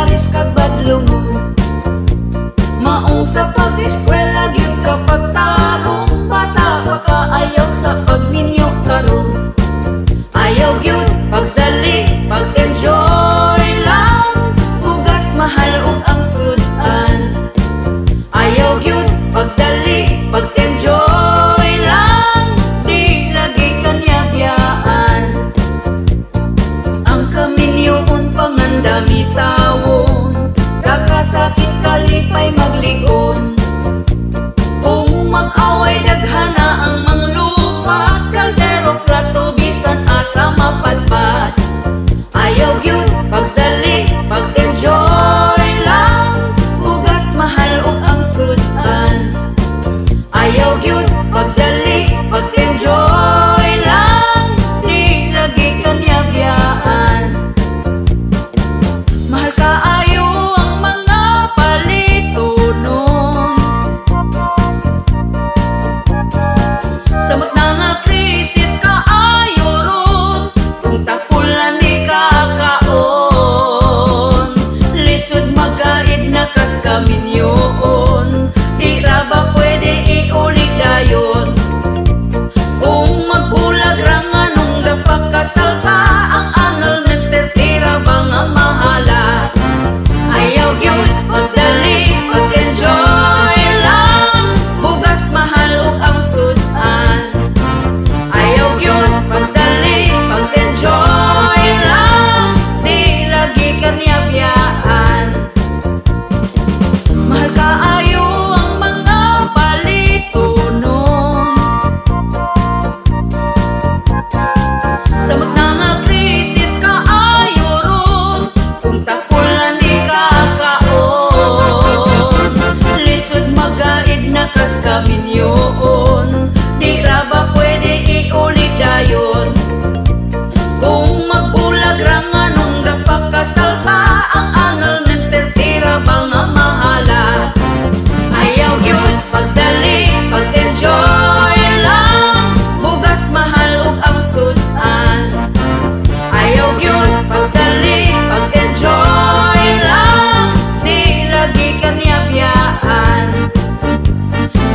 paris kag badlungon. Maong sa pag-eskwela gyud kapag tagong bata pa ka, ayaw sa pagminyo karon. Ayaw gyud pagdali, pag-enjoy lang, bugas mahal ug ang sudan. Ayaw gyud pagdali, pag-enjoy lang, di lagi kanyabiyaan. Ang kaminyoon pangandami tawon, sa kasakit kalipay magligon. Kung mag-away daghana ang manglupat, kaldero plato bisan asa mapadpad. Ayaw gyud pagdali, pag-enjoy lang, bugas mahal ug ang sudan. Ayaw gyud pagdali, pag-enjoy lang, di lagi kanyabiyaan. Mahal kaayo ang mga palito nun. Samot na nga krisis kaayo ron, kung tapulan di kakaon. Lisod magaid na kas kaminyoon, di ra ba pwede iulit dayon. Kung magbulag ra nga nung gapakasal ka, ang annulment tira ba nga mahala. Ayaw gyud pagdali, pag-enjoy lang, bugas mahal ug ang sudan. Ayaw gyud pagdali, pag-enjoy lang, di lagi kanyabiyaan. Mahal kaayo ang mga palito nun. Samot na nga krisis kaayo ron, kung tapulan di kakaon. Lisod magaid na kas kaminyoon, di ra ba pwede iulit dayon. Kung magbulag ra nga nung gapakasal ka, ang annulment tira ba nga mahala. Ayaw gyud pagdali, pag-enjoy lang, bugas mahal ug ang sudan. Ayaw gyud pagdali, pag-enjoy lang, di lagi kanyabiyaan.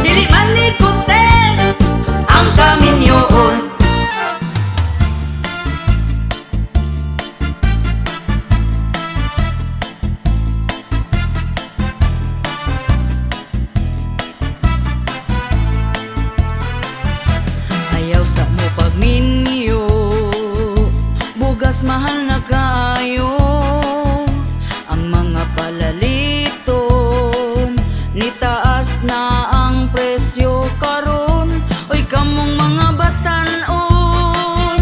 Dili man ni kutes ang kaminyoon. Ayaw sa mo pagminyo, bugas mahal na kaayo. Ang mga palaliton, nitaas na ang presyo karon. Oy kamong mga batan-on,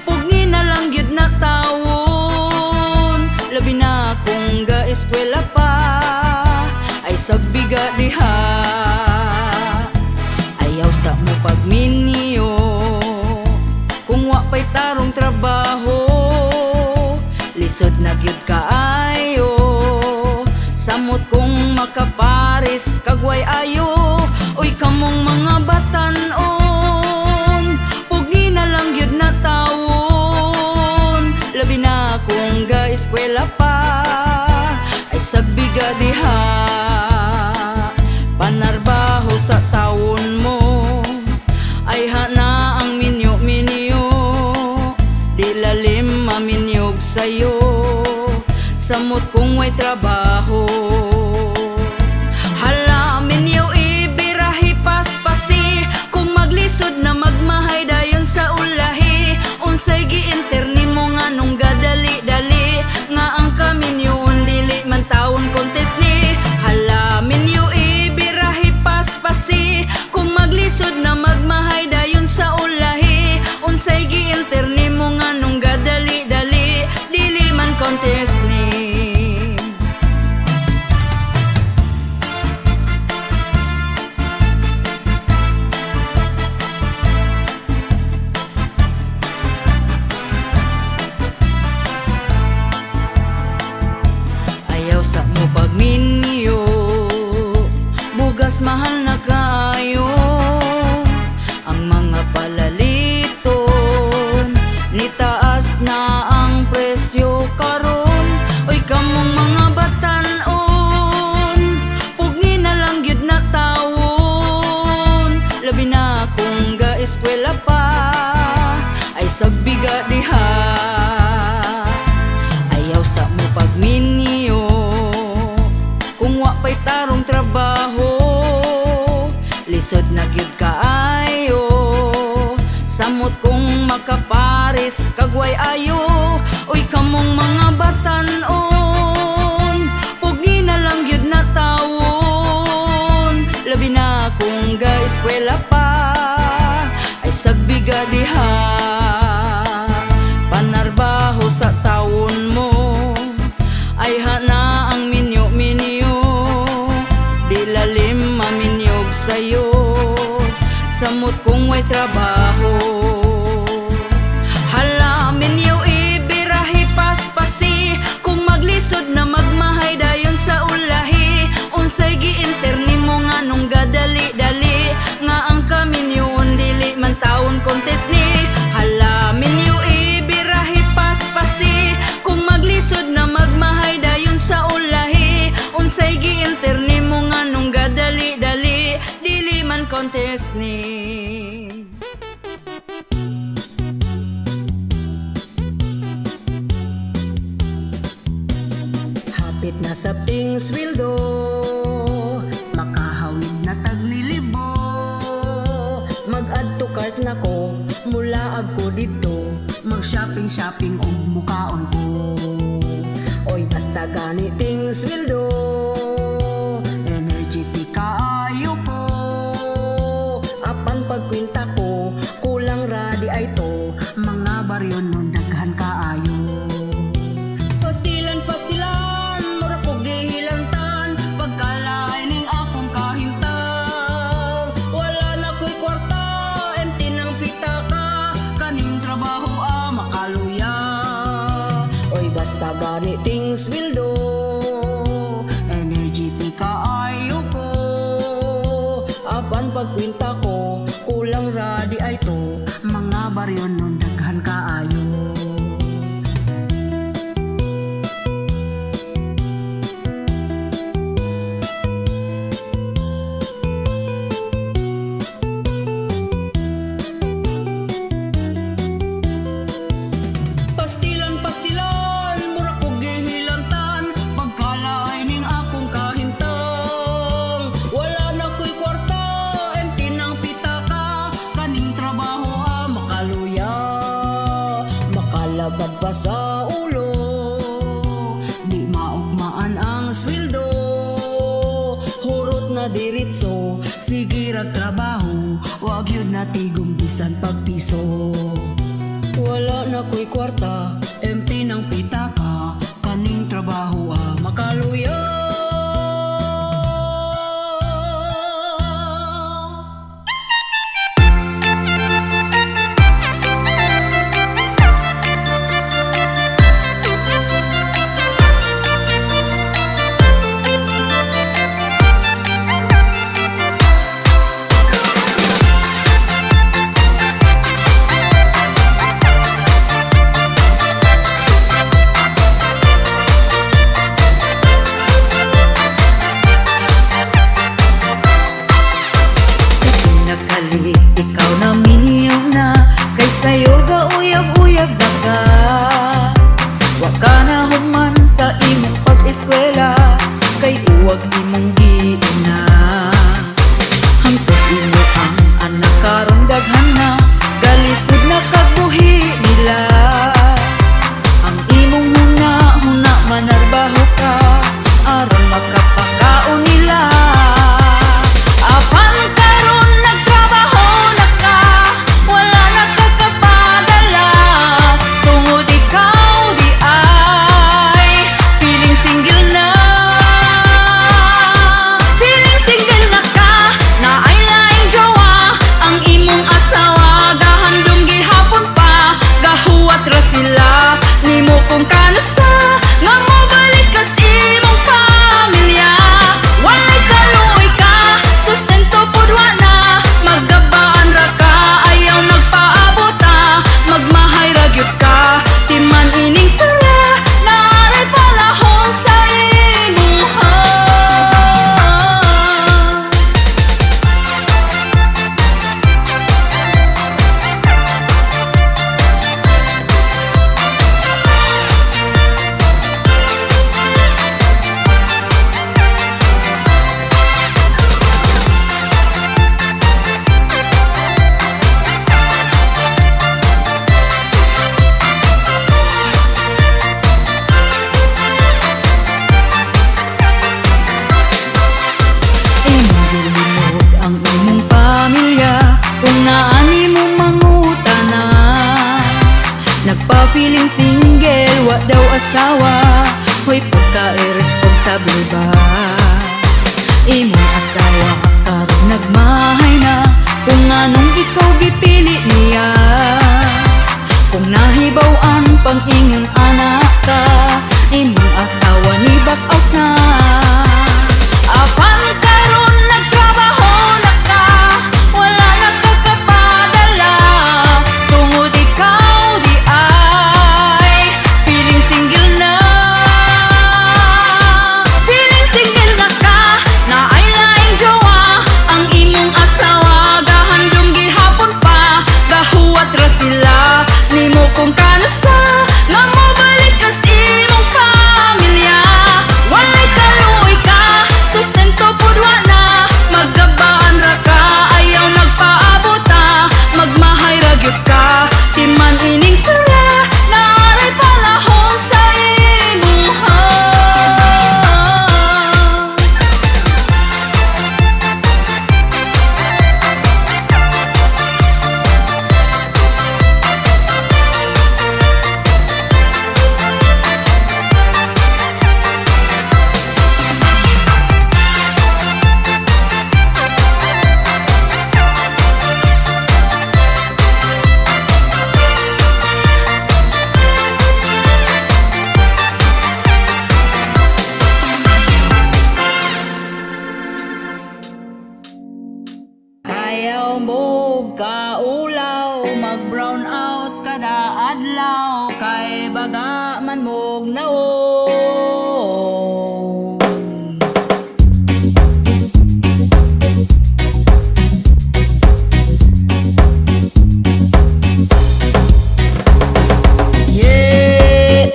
pugni na lang gyud na tawon. Labi na kung ga-eskwela pa, ay sagbiga diha. Ayaw sa mo pagminyo, kung wa pa'y tarong trabaho, lisod na gyud kaayo. Samot kung makaparis kagway ayo. Oy kamong mga batan-on, pugi na lang gyud na tawon. Labi na kung ga-eskwela pa, ay sagbiga diha. Panarbaho sa tawon mo, ay hana ang minyo-minyo, di lalim maminyog sayo. Samot kung way trabaho, hala minyo ibirahi paspasi. Kung maglisod na magmahay dayon sa ulahi, unsay gi-interni mo nga nung gadali-dali, nga ang kaminyoon dili man tawon contest ni. Hala minyo ibirahi paspasi, kung maglisod na magmahay dayon sa ulahi, unsay gi-interni mo nga nung gadali-dali, dili man contest ni. bugas mahal na kaayo. Ang mga palaliton, nitaas na ang presyo karon. Oy kamong mga bata lisod na gyud kaayo. Samot kong makaparis kagway ayo. Uy kamong mga batan-on, pugi na lang gyud na tawon. Labi na kung ga-eskwela pa, ay sagbiga diha. Panarbaho sa taon mo, ay hana ang minyo-minyo. Di lalim maminyog sa'yo, samot kung may trabaho. Hala minyo ibirahi paspasi, kung maglisod na magmahay dayon sa ulahi. Unsay giinterni mo nga nung gadali-dali, nga ang kaminyoon dili man taon contest ni. Hala minyo ibirahi paspasi, kung maglisod na magmahay dayon sa ulahi. Unsay giinterni mo nga nung gadali-dali, dili man contest ni. Hapit na sabting sweldo, makahawid na taglilibo. Mag-add to cart na ko, mula agko dito. Mag-shopping og mukaon ko. Oy basta ganiting sweldo, energetic kaayo ko. Apan pagkwinta ko, kulang radi ay to. Mga baryon nun daghan kaayo. Pastilan, mura ko gihilantan. Pagkalain ning akong kahintang. Wala na ko'y kwarta, empty ng pitaka. Kaning trabaho makaluya. Oy basta ganiting sweldo, energetic kaayo ko. Apan pagkwinta ko, kulang radi ay to. Mga baryon nun daghan kaayo. Pastilan, mura ko gihilantan. Pagkalain ning akong kahintang. Wala na ko'y kwarta, empty ng pitaka. Kaning trabaho makaluya. Makalabad pa sa ulo, di maugmaan ang sweldo. Hurot na diritso, sige rag trabaho. Wag yun na tigong bisan pagpiso. Wala na ko'y kwarta, empty ng pitaka. Kaning trabaho makaluya. labi ba? Imong asawa karon nagmahay na, kung anong ikaw gipili niya. Kung nahibaw-an pang ingon anak ka, imong asawa ni back out na. Apan karon nagtrabaho na ka, wala na kakapadala, tungod ikaw di ay feeling single na. Feeling single na ka, na ay laing jowa, ang imong asawa gahandom gihapon pa, gahuwat ra sila nimo kung kanusa, nga mobalik kas imong pamilya. Walay kaluoy ka, sustento pud wala, magabaan ra ka, ayaw nagpaabota, magmahay ra gyud ka, timan ining sura, naaray palahon sa imuha. Ayaw mo kaulaw, mag-brown out kada adlaw, kay baga man mog naon. Yeah,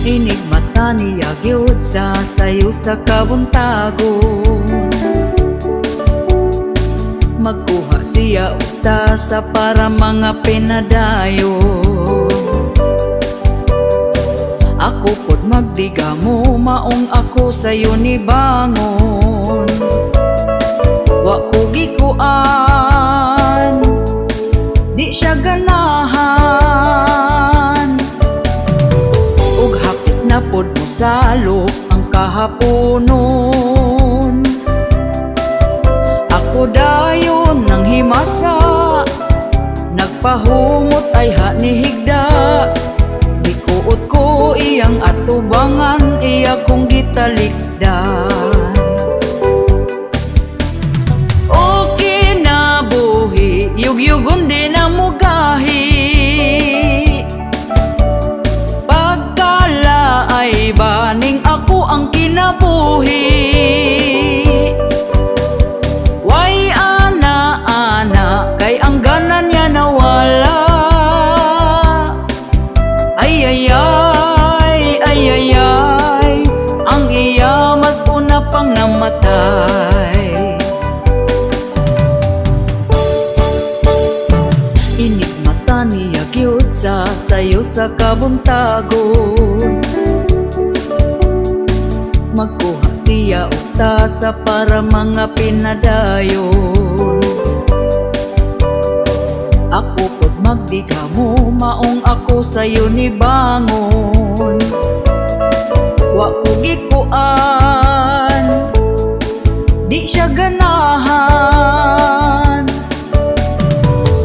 Inig mata niya gyud sa sayo sa kabuntagon. Magkuha siya uta sa para mga pinadayo. Ako pod magdiga mo maong ako sayo ni bangon. Wa ko gikuan, di siya ganahan. Ug hapit na pod mo salok ang kahaponon. Ako dayon nang himasa, nagpahumot ay hanihigda. Dikuot ko iyang atubangan, iya kong gitalikdan. Okay na buhi, yugyugon di na mugahi. Pagkala ay baning ako ang kinabuhi. Way ana-ana, kay ang ganan niya nawala. Ay, ang iya mas una pang namatay. Inig mata niya gyud sa sayo sa kabuntagon. Magkuha siya uta sa para mga pinadayon. Ako pod magdiga mo maong ako sayo ni bangon. Wa ko gikuan, di siya ganahan.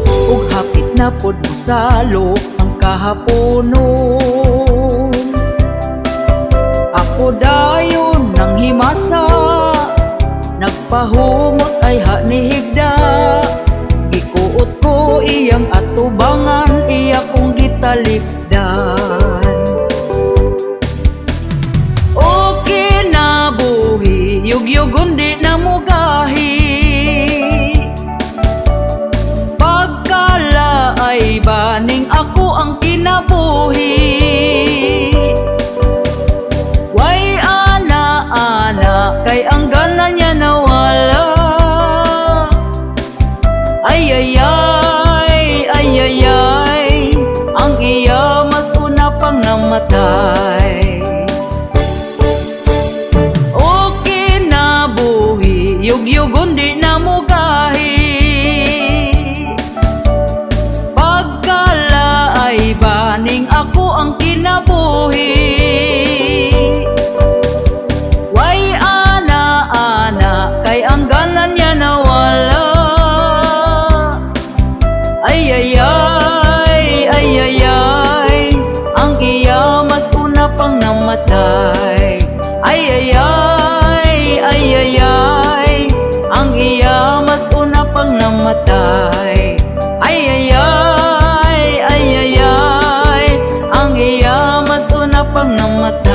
Ug hapit na pod mo salok ang kahaponon. Ako dayon nang himasa, nagpahumot ay hanihigda. Gikuot ko iyang atubangan, iya kong gitalikdan. Okay na buhi, yugyugon di na mugahi. Pagkala ay baning ako ang kinabuhi. Way ana-ana, kay ang ganan niya nawala. Ay, ang iya mas una pang namatay. Okay na buhi, yugyugon di na mugahi. Pagkala ay baning ako ang kinabuhi. Way ana-ana, kay ang ganan niya nawala. Ay, ang iya mas una pang namatay. Ay, ang iya mas una pang namatay. Ay, ang iya mas una pang namatay.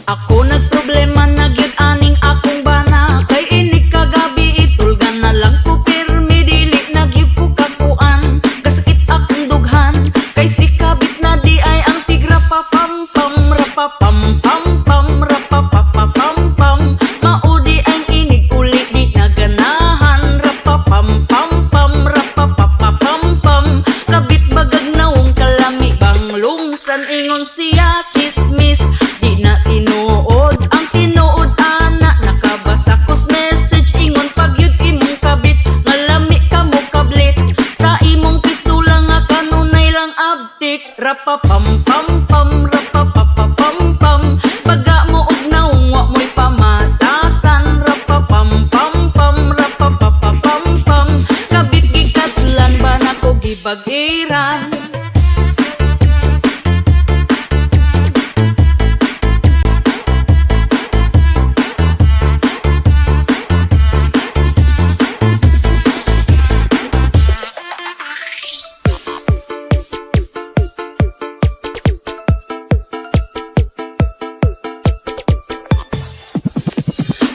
Ako nagproblema na gyud aning akong bana. Kay inig kagabi itulgan na lang ko pirmi. Dili na gyud ko kakuan, kasakit akong dughan. Kay si kabit na di ay ang tigra pa pam pam rapa pam pam pam rapa pa pa pam pam. Maudi ang inig uli di naganahan. Rapa pam pam pam rapa pa pa pam pam. Kabit bagag nawong kalami bang lungsan ingon siya chismis. Di na tinuod ang tinuod ana, nakabasa kos message ingon pagyud imong kabit. Ngalami ka mo kablit sa imong pistola nga kanunay lang abtik. Rapa pam pam pam rapa pa pa pam pam. Baga mo og naong wa mo'y pamatasan. Rapa pam pam pam rapa pa pa pam pam. Kabit gikatlan ba na ko gibag-iran.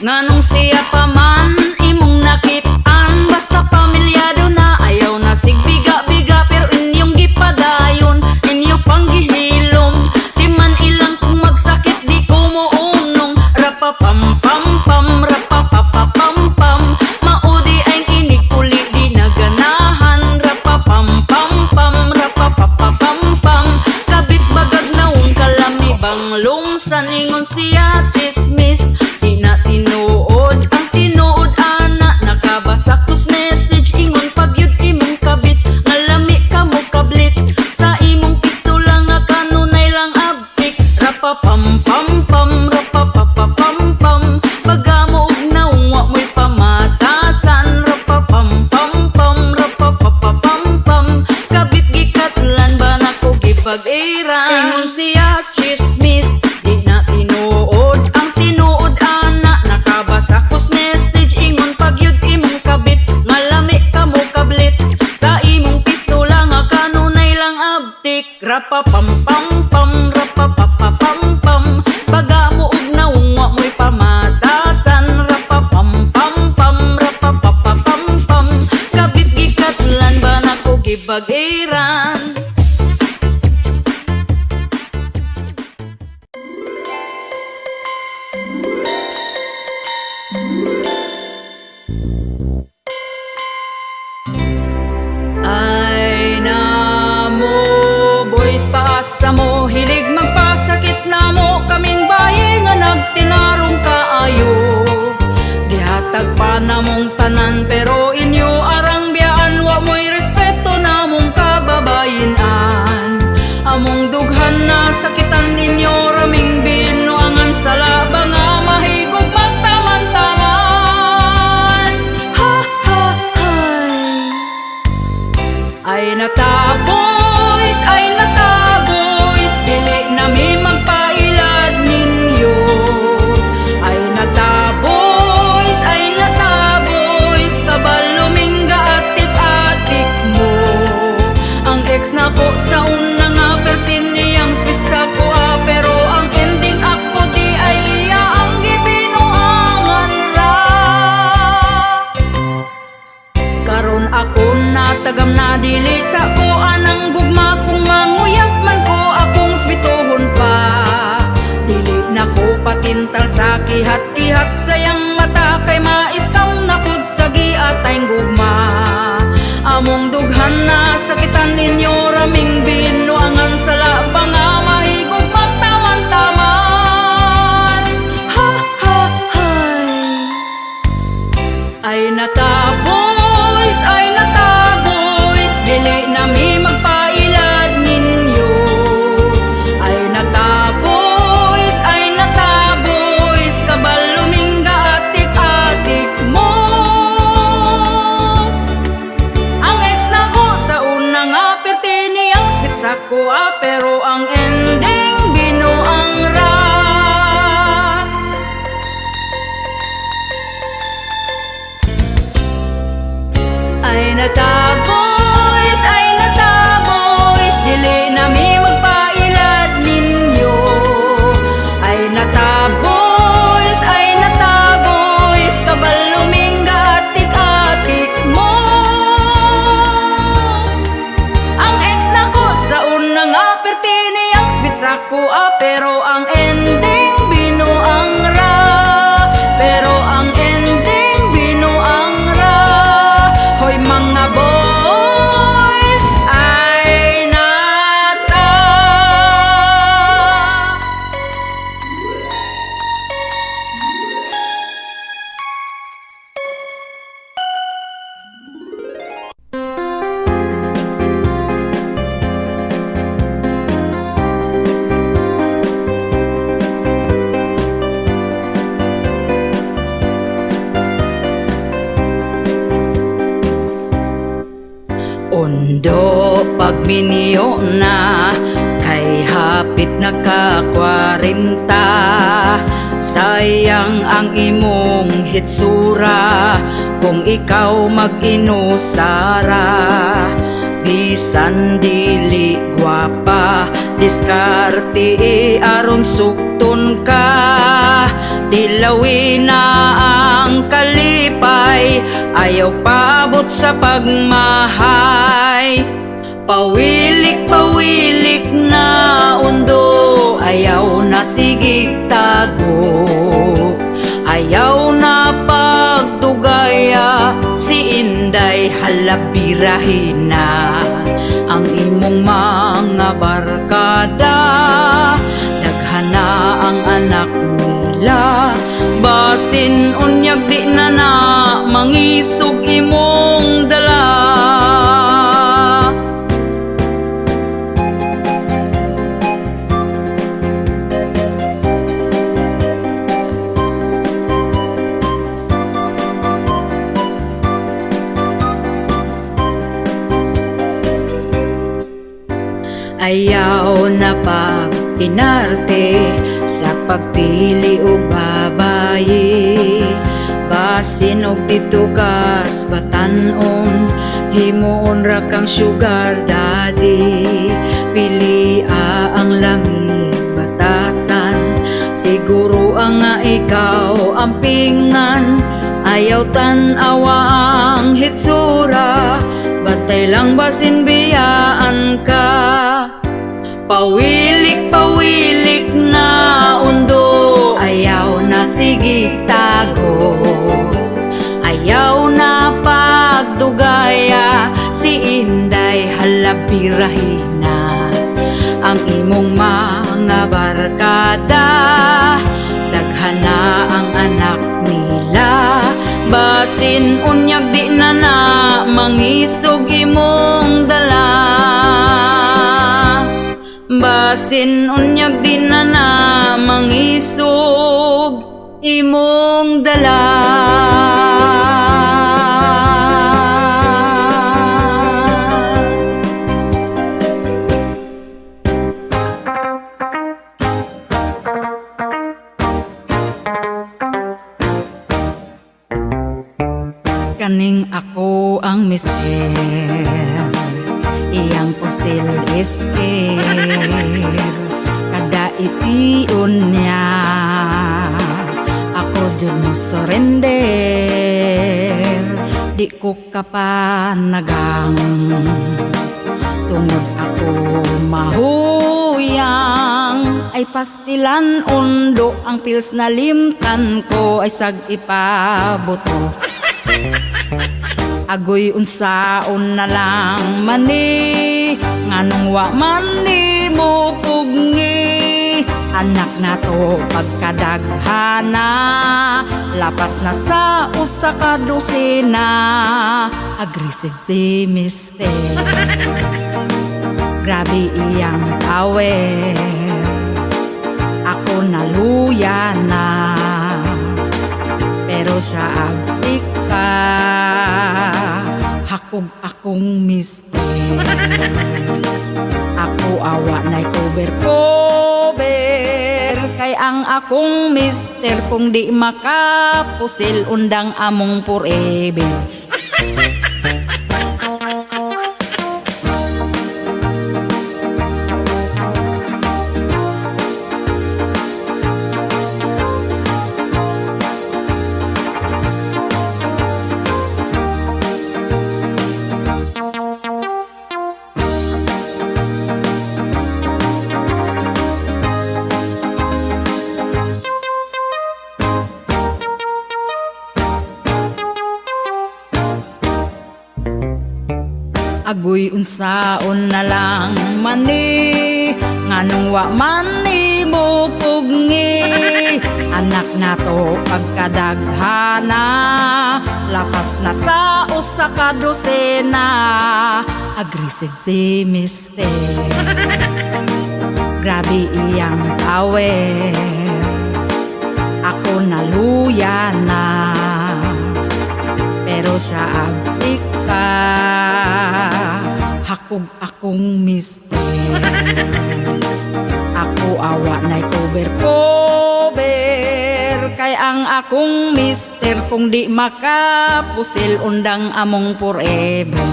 Nganong siya pa man imong nakit-an, basta pamilyado na ayaw na sigbiga-biga, pero inyong gipadayon, inyo pang gihilom. Di man ilang kung magsakit di ko muunong. Rapapam-pam-pam, rapapapapam-pam, maudi ay kinig uli di naganahan. Rapapam-pam-pam, rapapapapam-pam, kabit bagag naong kalami bang lumsan. Ingon siya chismis, di na tinuod ang tinuod ana. Nakabasa kus message, ingon pagyud imong kabit, ngalami ka mo kablit. Sa imong pistola nga kanunay lang abtik. Rapapam-pam-pam, rapapapapam-pam, baga mo og naong wa mo'y pamatasan. Rapapam-pam-pam, rapapapapam-pam, kabit gikatlan ba nako gipag-iran. Ingon siya chismis, di na tinuod ang tinuod ana. Nakabasa kus message, ingon pagyud imong kabit, ngalami ka mo kablit. Sa imong pistola nga kanunay lang abtik. Rapapam-pam-pam, rapapapapam-pam, baga mo og naong wa mo'y pamatasan. Rapapam-pam-pam, rapapapapam-pam, kabit gikatlan ba nako gibag-iran. Ay na mo, boys paasa mo, hilig magpasakit na mo. Kaming bayi nga nagtinarong kaayo, gihatag pa na mong tanan, pero inyo arang biyaan, wa mo'y respeto na mong kababayinan. Among dughan na sakitan ninyo, raming binuangan sa labang nga mahigog magtaman-taman. Ha ha hay. Ay nataboys, dili na mi magpailad ninyo. Ay nataboys, kabalumingga atik-atik mo. Ang ex na ko sa una nga pertin niyang spit sa ko, pero ang ending ako di ay iya ang gibinuangan ra. Karon ako natagam na dili sa ko anang gugma, kung manguyap man ko akong spitohon pa. Dili na ko patintal sa kihat-kihat sayang mata, kay maiskam na pud sa giatayng gugma. Among dughan na sakitan ninyo, raming binuangan sa labang nga mahigog magtaman-taman. Ha ha hay. Ay nataboys, dili na mi magpailad ninyo. Ay nataboys, kabalumingga atik-atik mo. Ang ex na ko sa una nga perti niyang spit sa ko, pero ang ending binuang ra. Ay nataboys, dili na mi magpailad ninyo. Ay nataboys, kabalumingga atik-atik mo. Ang ex na ko sa una nga perti niyang spit sa ko, pero ang ending binuang ra. Pero ang ending binuang ra. Hoy mga boys, ay nata. Ondo pagminyo na, kay hapit na ka 40. Sayang ang imong hitsura, kung ikaw mag-inusara. Bisan dili gwapa, diskarte aron sukton ka. Dilawi na ang kalipay, ayaw paabot sa pagmahay. Pawilik-pawilik na undo, ayaw na sigig tago. Ayaw na pagdugaya, si Inday halabirahin na. Ang imong mga barkada, daghana ang anak nila. Basin unyag di na na, mangisog imong dala. Ayaw na pag-inarte sa pagpili o babayi. Basin og dito kas batanon, himuon ra kang sugar daddy. Pili ang lamig batasan, siguro ang nga ikaw ampingan. Ayaw tan-awa ang hitsura, batay lang basin biyaan ka. Pawilik-pawilik na undo, ayaw na sigig tago. Ayaw na pagdugaya, si Inday halabirahin na. Ang imong mga barkada, daghana ang anak nila. Basin unyag di na na, mangisog imong dala. Basin unyag di na na, mangisog imong dala. Kaning ako ang mister, iyang pusil isker, kada itiun niya, ako dyan mo surrender. Di ko kapanagang, tungod ako mahuyang. Ay pastilan undo, ang pils na limtan ko ay sag ipabuto. Agoy unsaon na lang mani, nganong wa mani mo pugni. Anak na to pagkadaghana, lapas na sa usa ka dosena. Aggressive si mister, grabe iyang awer. Ako naluya na, pero siya abdik pa. Hakog akong mister, ako awa na'y cover-cover. Kay ang akong mister, kung di makapusil, undang among forever. Agoy unsaon na lang mani, nganong wa mani mo pugni. Anak na to pagkadaghana, lapas na sa usa ka dosena. Aggressive si mister, grabe iyang awer. Ako naluya na, pero siya abdik pa. Hakog akong mister, ako awa na'y cover-cover. Kay ang akong mister, kung di makapusil, undang among forever.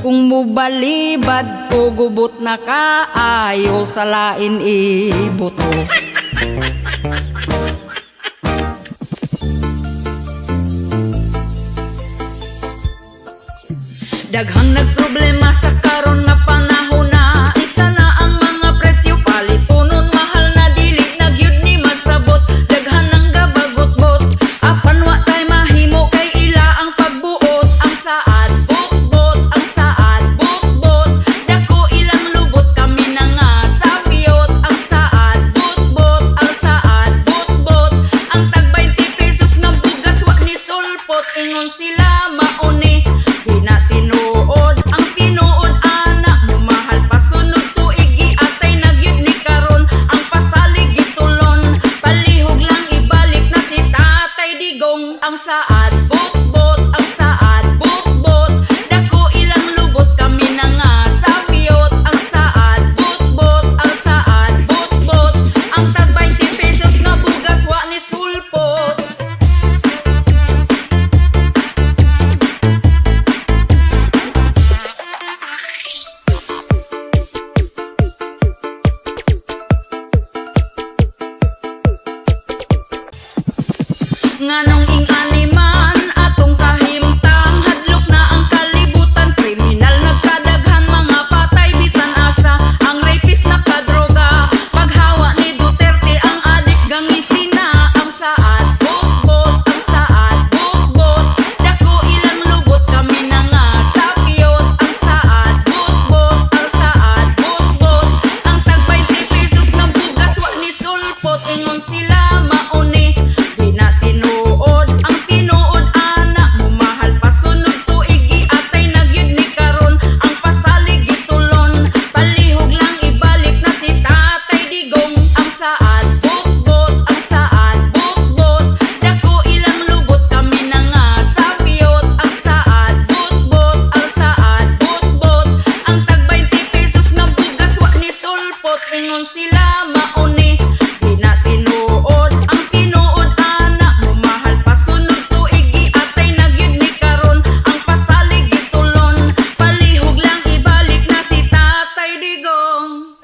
Kung mubalibad ko, gubot na kaayo, sa lain ibuto. Daghang nagproblema sa karon nga panahon na isa na ang mga presyo palitunon mahal na dili nagyud ni masabot. Daghan ang gabagot-bot apan wa tay mahimo kay ila ang pagbuot. Ang saad bot-bot, ang saad bot-bot, dako ilang lubot kami na nga sapiyot. Ang saad bot-bot, ang saad bot-bot, ang tag 20 pesos nga bugas wa ni sulpot. Ingon sila mauni di na tinuod ang tinuod anak mo mahal pasunod tuig giatay nagyud ni karon ang pasalig gitulon palihog lang ibalik na si Tatay Digong. Ang saad bot-bot, ang saad bot-bot, dako ilang lubot kami na nga sapiyot. Ang saad bot-bot, ang saad bot-bot, ang tag 20 pesos nga bugas wa ni sulpot. Nganong ing animan atong kahimtang hadlok na ang kalibutan. Kriminal nagkadaghan mga patay bisan asa. Ang rapist nakadroga paghawa ni Duterte ang adik gangisina. Ang saad bot-bot, ang saad bot-bot, dako ilang lubot kami na nga sapiyot. Ang saad bot-bot, ang saad bot-bot, ang tag 20 pesos na bugas wa ni sulpot. Ingon sila mauni di na tinuod ang tinuod anak mo mahal pasunod tuig giatay nagyud ni karon ang pasalig gitulon palihog lang ibalik na si Tatay Digong. Ang saad bot-bot, ang saad bot-bot, dako ilang lubot kami na nga sapiyot. Ang saad bot-bot, ang saad bot-bot, ang tag 20 pesos nga bugas wa ni sulpot. Ingon sila mauni di na tinuod ang tinuod anak mo mahal pasunod tuig giatay nagyud ni karon ang pasalig gitulon palihog lang ibalik na si Tatay Digong.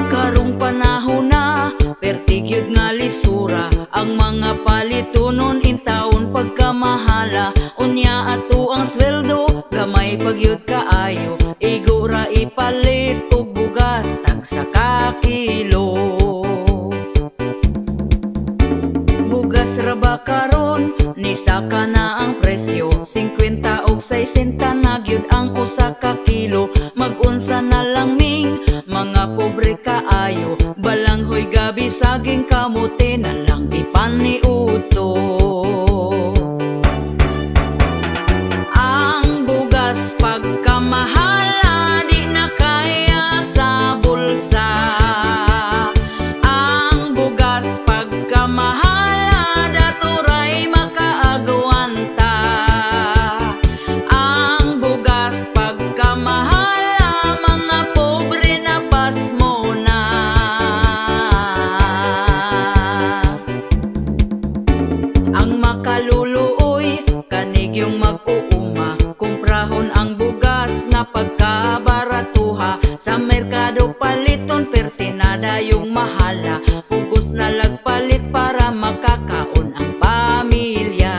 Karong panahon na pertigyud nga lisura ang mga palitunon in taon pagkamahala. Unya ato ang sweldo gamay pagyud kaayo igura ipalit og bugas tag sa kakilo. Bugas ra ba karon ni saka na ang presyo 50 og 60 na gyud ang usa ka kilo. Mag-unsa na lang ming mga pobre kaayo balanghoy gabi saging kamote na lang ipaniuto. Ang bugas pagkamahala di na kaya sa bulsa. Ang bugas pagkamahala daturay makaagwanta. Ang bugas pagkamahala mga pobre na pasmo na. Ang makaluluoy kanig yung mag-uuma kumprahon ang bugas nga pagkabaratuha sa merkado paliton pertinada yung mahala pugos na lagpalit para makakaon ang pamilya.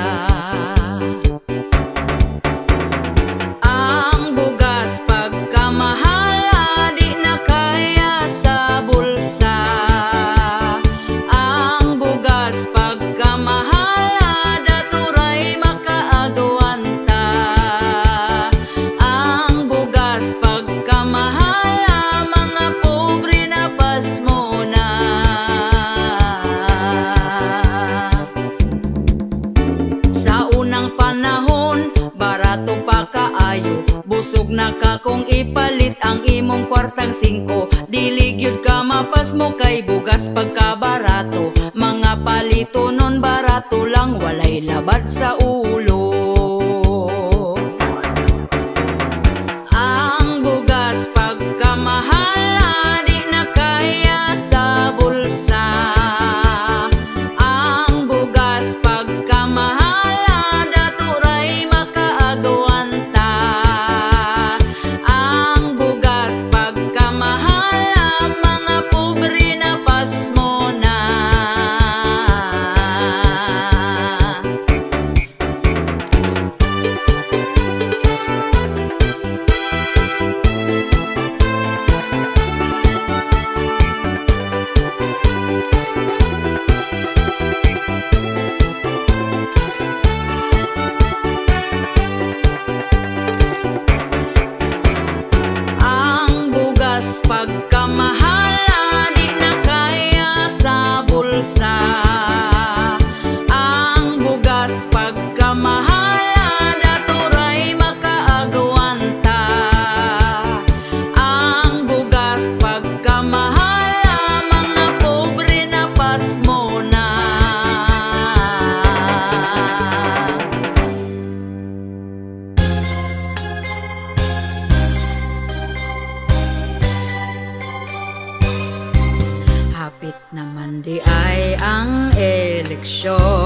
Ang bugas pagkamahala di na kaya sa bulsa. Ang bugas pagkamahala daturay makaagwanta. Ang bugas pagkamahala mga pobre na pasmo na. Sa unang panahon barato pa kaayo busog na ka kung ipalit ang imong kwartang 5. Dili gyud ka mapasmo kay bugas pagkabarato. Mga palitonon barato lang walay labad sa ulo. Ang bugas pagkamahala di na kaya sa bulsa.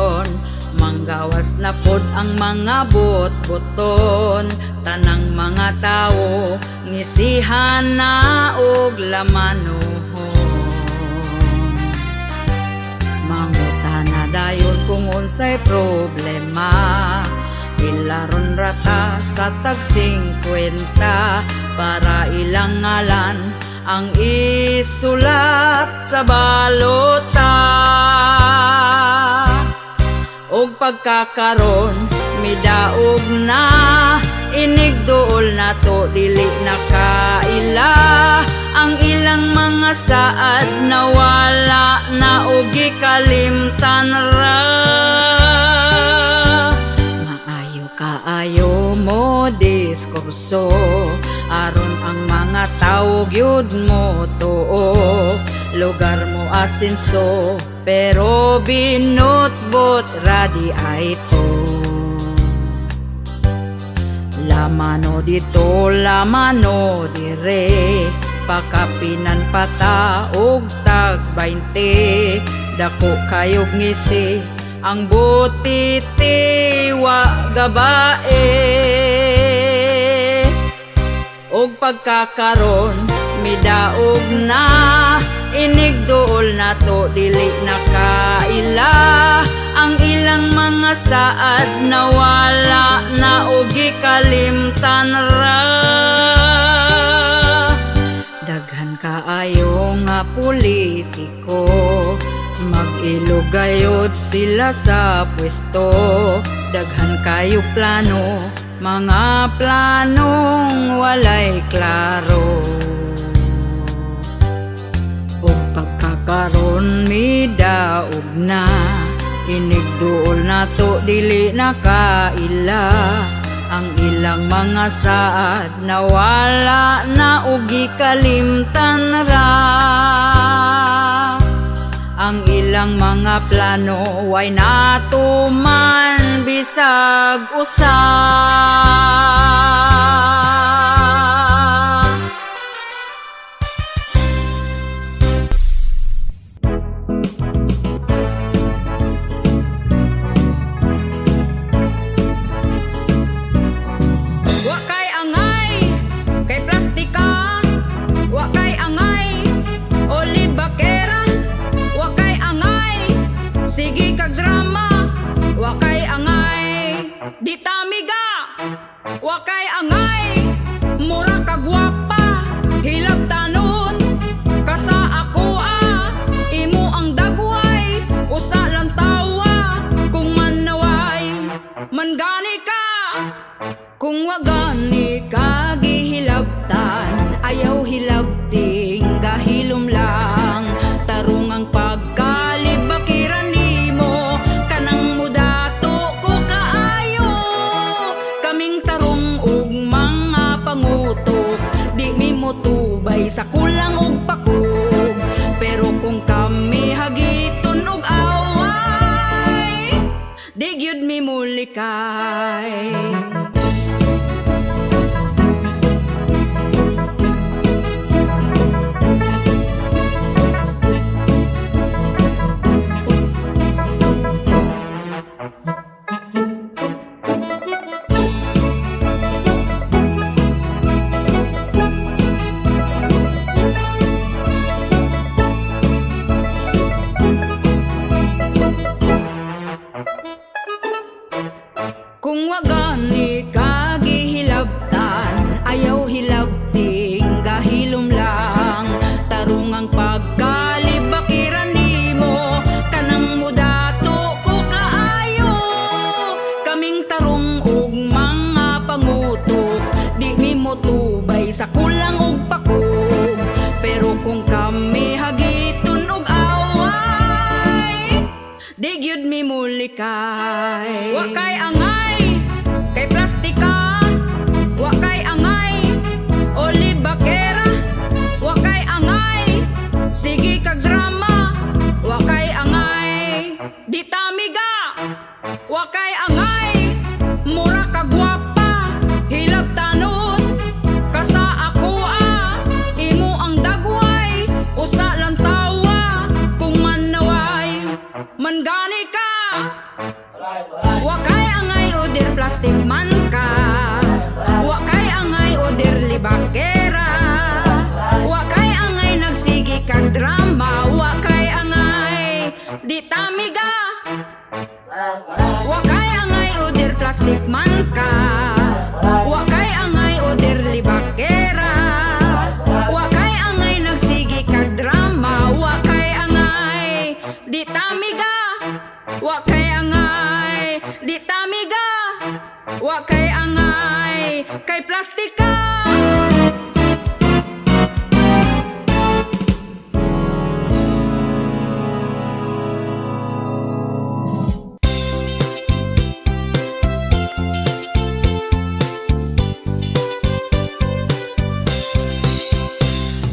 karon, manggawas na pod ang mga bot-boton. Tanang mga tao ngisihan na og lamanuhon. Mangutana dayon kung unsay problema, ilaron rata sa tag 50 para ilang ngalan ang isulat sa balota. Og pagkakaron midaog na, inigduol na to dili na kaila. Ang ilang mga saad nawala na og gikalimtan ra. Maayo kaayo mo diskurso, aron ang mga tao gyud mo tuo. Lugar mo asenso, pero binutbot radi ay to. Lamano dito, lamano dire, pakapinan pata og tag 20. Dako kayog ngisi, ang butiti wa gabae. Og pagkakaron midaog na, inigduol na to dili na kaila. Ang ilang mga saad nawala na og gikalimtan ra. Daghan kaayo nga politiko, mag-ilugayod sila sa pwesto. Daghan kayo plano, mga planong walay klaro. Og pagkakaron midaog na, inigduol na to dili na kaila. Ang ilang mga saad nawala na og gikalimtan ra. Ang ilang mga plano way natuman bisag usa. Sige kag drama, wakay angay. Di tamiga, wakay angay. Mura kag gwapa, hilab tanon. Kasa ako imo ang dagway. Usa lang tawa, kung manaway. Mangani ka, kung wagani ka gihilabtan. Ayaw hilabting, gahilom lang. Tarong ang pagkalibakiran nimo, kanang mudato ko kaayo. Kaming tarong og mga pangutok, di mi motubay sa kulang og pakog. Pero kung kami hagiton og away, di gyud mi mulikay. Kung wagani ka gihilabtan, ayaw hilabting, gahilom lang. Tarong ang pagkalibakiran nimo, kanang mudato ko kaayo. Kaming tarong og mga pangutok, di mi motubay sa kulang og pakog. Pero kung kami hagiton og away, di gyud mi mulikay. Wakay angay kay plastika, wakay angay olibakera, wakay angay sige kag drama, wakay angay di tamiga, wakay angay mura kag gwapa, hilab tanon. Kasa ako imo ang dagway, usa lang tawa kung manaway. Mangani ka, Wa kay angay udir plastic man ka. Wa kay angay udir libakera. Wa kay angay nagsigi kag drama. Wa kay angay di tamiga. Wa kay angay udir plastic man ka. Wa kay angay udir libakera. Wa kay angay nagsigi kag drama. Wa kay angay di tamiga. Wa kay angay di tamiga. Wa kay angay kay plastika.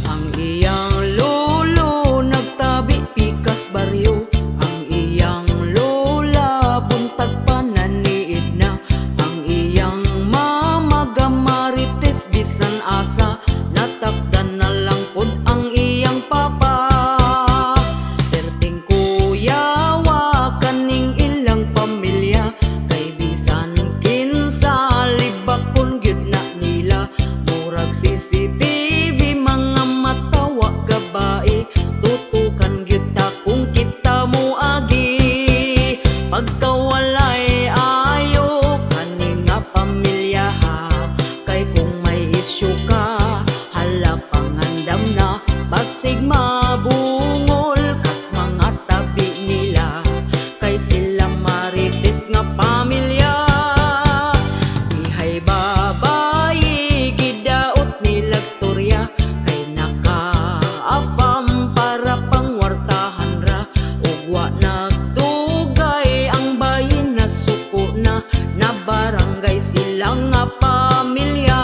Ang iyang lolo nagtabi pikas baryo. Ang iyang lola buntag pananiid na. Ang iyang mama gamarites bisan asa. Natakdan na lang pod ang iyang papa. Perting kuya wa kaning ilang pamilya. Kay bisan kinsa libakon gyud na nila. Murag CCTV mga matawa gabae. Tutukan gyud ta kung kita mo agi. Pagkawalay ayo kaning nga pamilya ha. Kay kung may isyu ka hala pangandam na. Basig mabungol kas mga tabi nila. Kay sila marites nga pamilya. Ihay babayi gidaot nilag storya. Kay naka-afam para pangwartahan ra. Ugwa nagtugay ang bayin na suko na. Na barangay silang nga pamilya.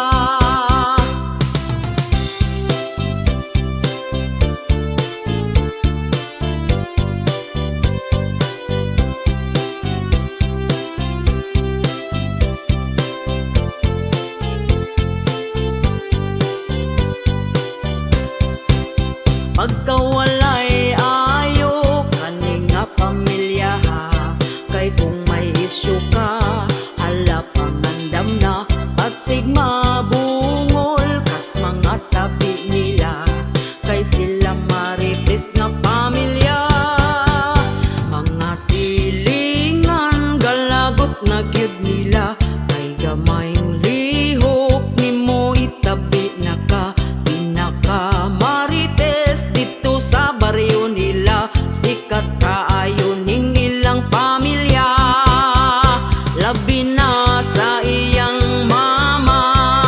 Pagkawalay ayo kaning nga pamilya ha. Kay kung may isyu ka hala pangandam na. Basig mabungol kas mga tabi nila. Kay sila marites nga pamilya. Mga silingan galagot na gyud nila. Kay gamayng lihok nimo itabi na ka. Pinaka marites dito sa baryo nila. Sikat kaayo ning ilang pamilya. Labi na sa iyang mama.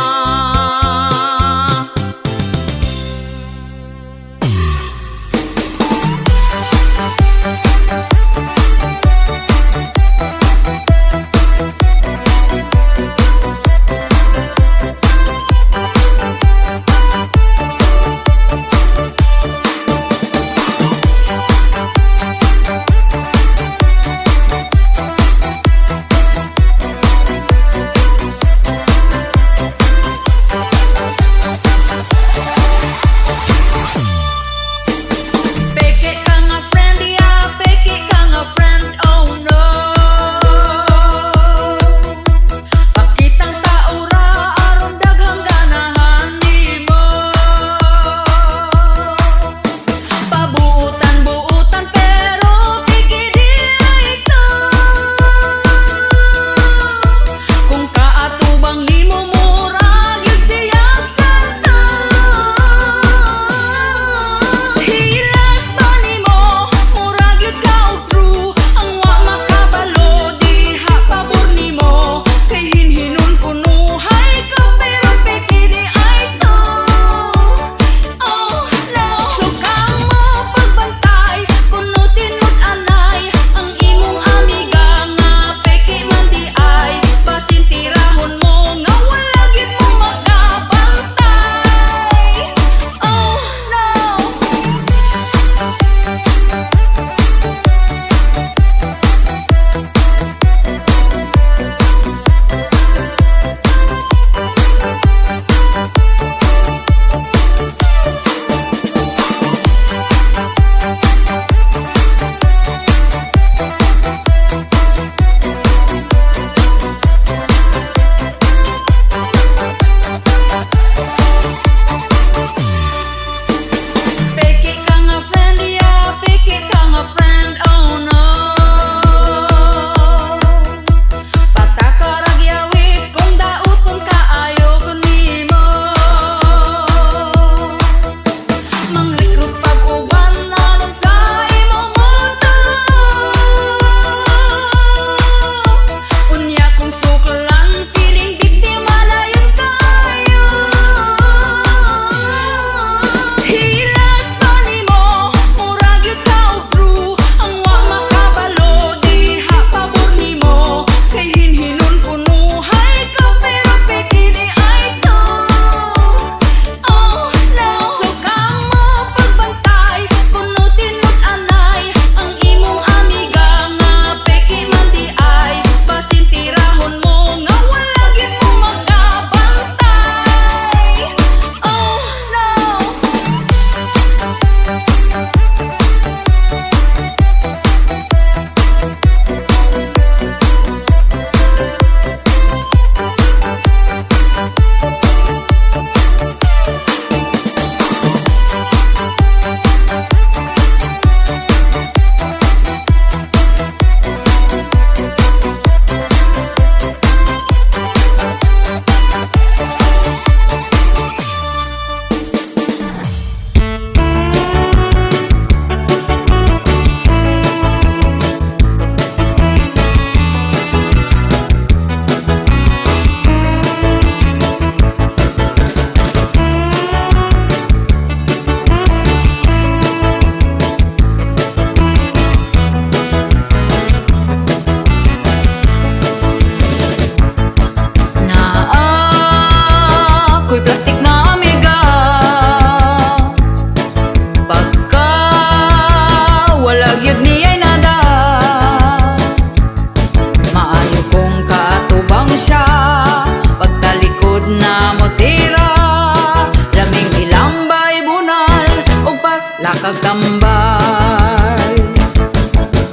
kagtambal.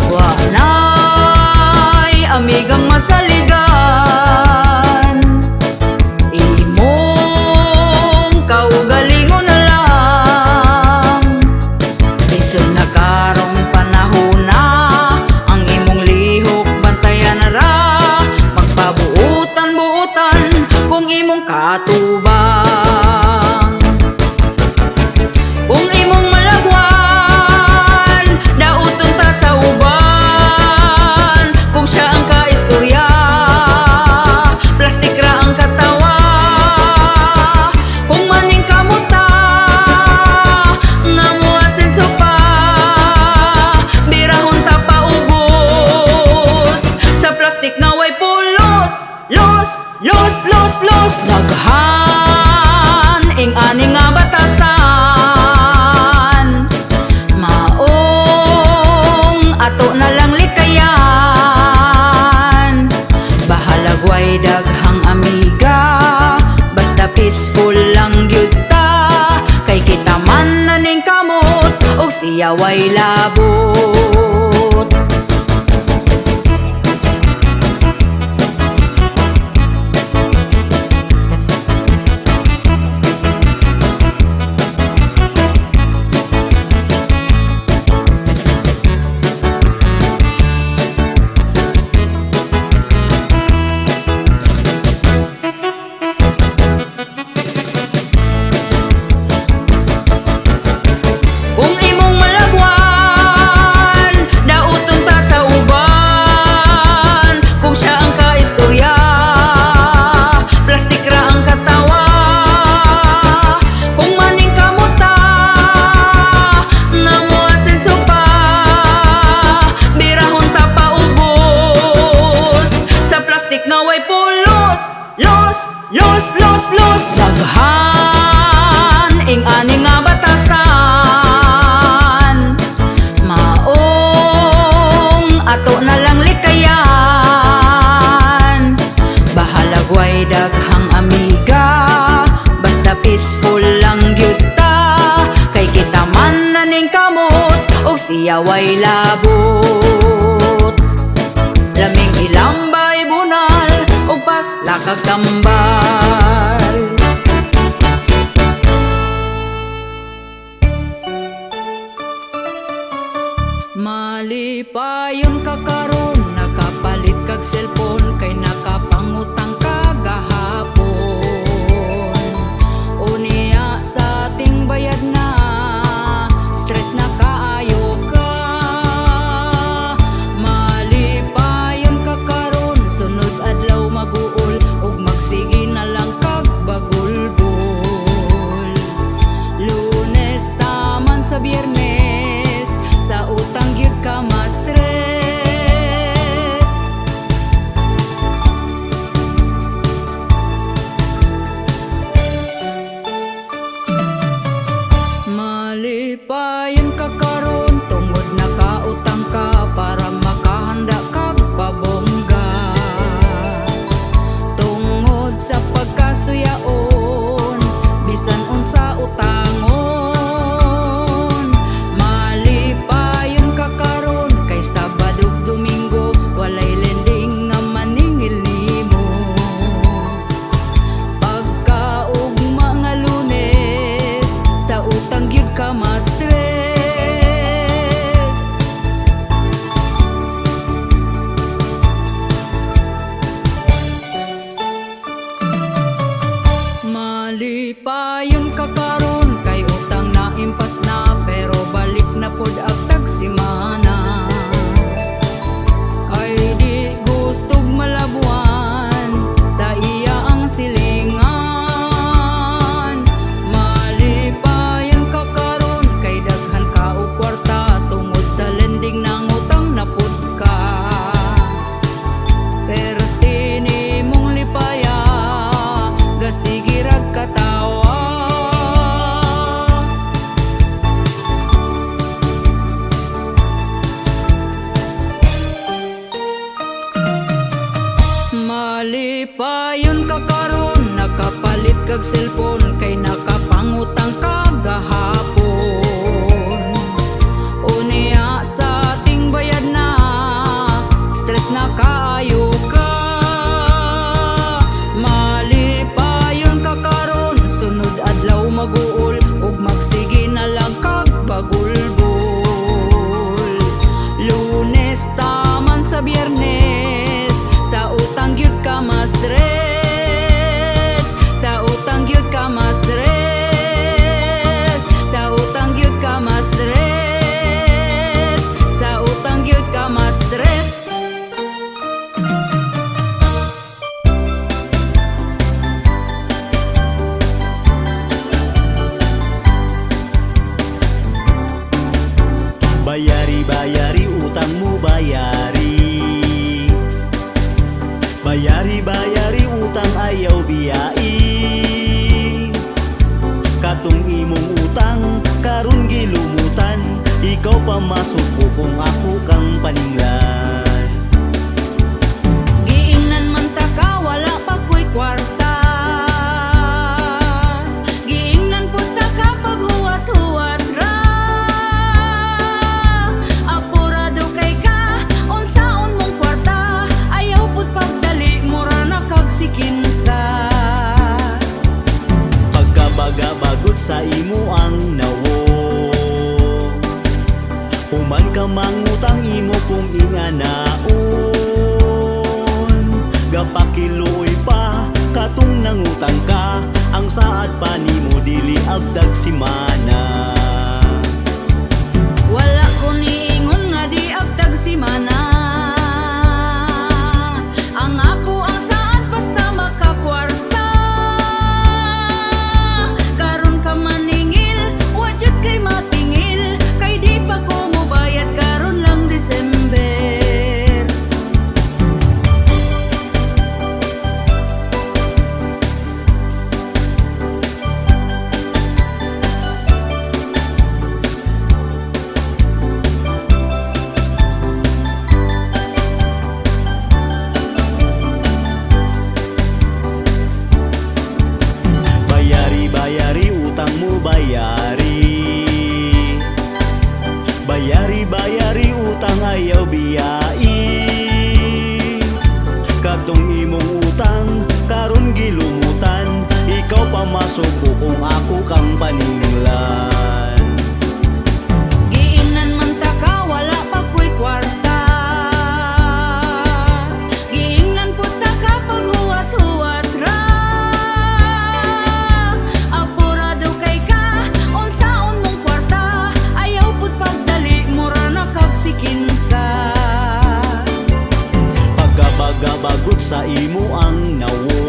Wa nay amigang masaligan, imong kaugalingon na lang. Lisod na karong panahon na, ang imong lihok bantayan na ra. Magpabuutan-buutan kung imong katubang. Kung imong malagwan, dauton ta sa uban. Kung siya ang kaistorya, plastik ra ang katawa. Kung maning kamuta, nga muasenso pa, birahon ta paubos. Sa plastik nga way pulos, los, los, los, los. Daghan ing ani nga batasan, maong ato na lang likayan. Bahalag way daghang amiga, basta peaceful lang gyud ta. Kay kita man na ning kamot, og siya way labot. Kung imong malagwan, dauton ta sa uban. Kung siya ang kaistorya, plastik ra ang katawa. Kung maning kamuta, nga muasenso pa, birahon ta paubos. Sa plastik nga way pulos, los, los, los, los. Daghan ing ani nga batasan, maong ato na lang likayan. Bahalag way daghang amiga, basta peaceful lang gyud ta. Kay kita man na ning kamot, og siya way labot. Laming ilambay bunal, og pasla kagtambal. Malipayon ka karon, nakapalit kag cellphone, kay nakapangutang ka gahapon. Unya sa ating bayad na, stress na kaayo ka. Malipayon ka karon, sunod adlaw maguol, ug magsige na lang kag bagulbol. Lunes taman sa Biyernes, sa utang gyud ka ma-stress. Malipayon ka karon, tungod nakautang ka para makahanda kag pabongga. Tungod sa pagkasuyaon, bisan unsa utangon. Malipayon ka karon, kay Sabado ug Domingo, walay lending nga maningil nimo. Pagkaugma nga Lunes, sa utang gyud ka ma-stress. Malipayon ka karon, kay utang na impas na, pero balik na pod agtag simana. Kay di gustog malabuan, sa iya ang silingan. Malipayon ka karon, kay daghan ka og kwarta, tungod sa lending nang utang na pod ka. Perti nimong lipaya, gasige rag katawa. Malipayon ka karon, kag cellphone kay nakapangutang ka gahapon. kaayo ka. Malipayon ka karon, sunod adlaw maguol, ug magsige na lang kag bagulbol. Lunes taman sa Biyernes, sa utang gyud ka ma-stress, sa utang gyud ka ma-stress, sa utang gyud ka ma-stress, sa utang gyud ka ma-stress. Bayari utang mo bayari. Bayari utang ayaw biyai. Katong imong utang karon gilumutan, ikaw pa masuko kung ako kang paninglan. Giingnan man ta ka, wala pa ko'y kwarta. Giingnan pud ta ka pag huwat-huwat ra. Apurado kay ka, unsaon mong kwarta, ayaw pud pagdali, mura na kag sikinsa. Pagkabaga-bagot sa imo ang nawo, human ka mangutang imo kung inganaon. Gapakiloy pa katong nangutang ka, ang saad pa nimo dili agdag simana. Wala ko niingon nga di agtag si mana. Ang ako ang saan basta makakwarta. Karon ka maningil, wajud kay matingil, kay di pa ko mobayad karon lang December. Bayari utang mo bayari. Bayari utang ayaw biyai. Katong imong utang karon gilumutan, ikaw pa masuko kung ako kang paninglan. Giingnan man ta ka, wala pa ko'y kwarta. Giingnan pud ta ka pag huwat-huwat ra. Apurado kay ka, unsaon mong kwarta, ayaw pud pagdali, mura na kag sikinsa. Pagkabaga-bagot sa imo ang nawo,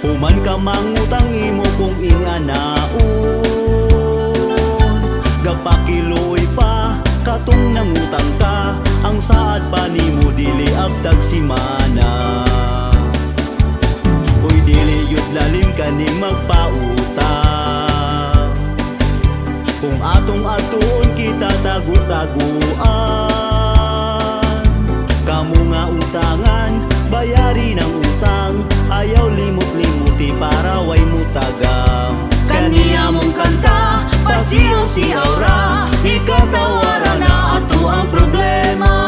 human ka mangutang imo kung inganaon. Gapakiloy pa katong nangutang ka, ang saad pa nimo dili agdag simana. Uy dili yun lalim kaning magpautang, kung atong atuon kita tagu-taguan. Kamu nga utangan, bayari ng utang, ayaw limot-limuti para way mutagam. Kaniya mong kanta, pasiyo si aura, ikaw tawara na ato ang problema.